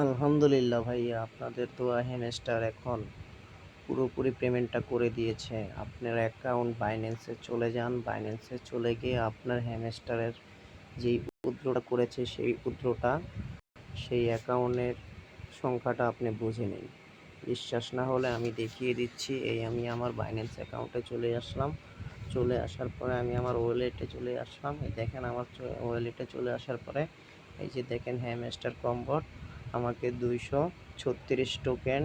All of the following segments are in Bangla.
আলহামদুলিল্লাহ ভাইয়া, আপনাদের দোয়া হ্যামস্টার এখন পুরোপুরি পেমেন্টটা করে দিয়েছে। আপনার অ্যাকাউন্ট বাইন্যান্সে চলে যান, বাইন্যান্সে চলে গিয়ে আপনার হ্যামস্টারের যেই উইথড্রটা করেছে সেই অ্যাকাউন্টের সংখ্যাটা আপনি বুঝে নিন। বিশ্বাস না হলে আমি দেখিয়ে দিচ্ছি। আমি আমার বাইন্যান্স অ্যাকাউন্টে চলে আসলাম। চলে আসার পরে আমি আমার ওয়ালেটে চলে আসলাম। এই দেখেন আমার ওয়ালেটে চলে আসার পরে এই যে দেখেন হ্যামস্টার কম্বট আমাকে 236 টোকেন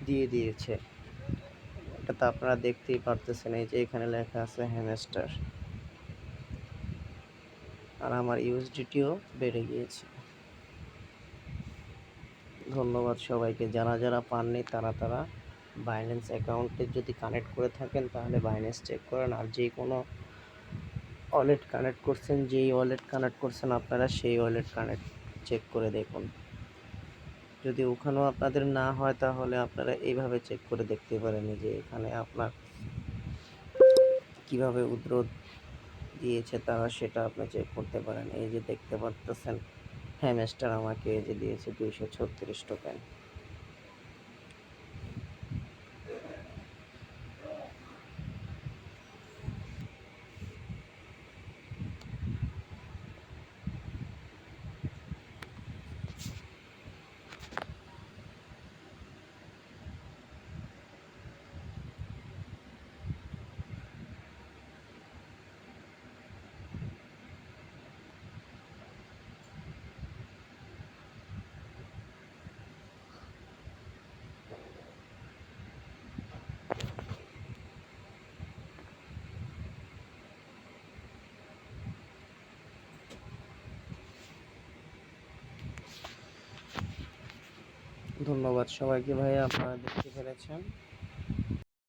দিয়ে দিয়েছে। এটা তো আপনারা দেখতেই পারতেছেন, এই যে এখানে লেখা আছে হ্যামস্টার, আর আমার ইউএসডিটিও বেড়ে গিয়েছে। ধন্যবাদ সবাইকে। যারা পাননি তারা বাইন্যান্স অ্যাকাউন্টে যদি কানেক্ট করে থাকেন তাহলে বাইন্যান্স চেক করেন, আর যেই কোনো যেই ওয়ালেট কানেক্ট করছেন আপনারা সেই ওয়ালেট কানেক্ট চেক করে দেখুন। যদি ওখানেও আপনাদের না হয় তাহলে আপনারা এইভাবে চেক করে দেখতে পারেন যে এখানে আপনার কিভাবে উইথড্র দিয়েছে তারা, সেটা আপনি চেক করতে পারেন। এই যে দেখতে পারতেছেন হ্যামস্টার আমাকে এই যে দিয়েছে 236 টোকেন। ধন্যবাদ সবাইকে ভাইয়া, আপনারা দেখতে পেরেছেন।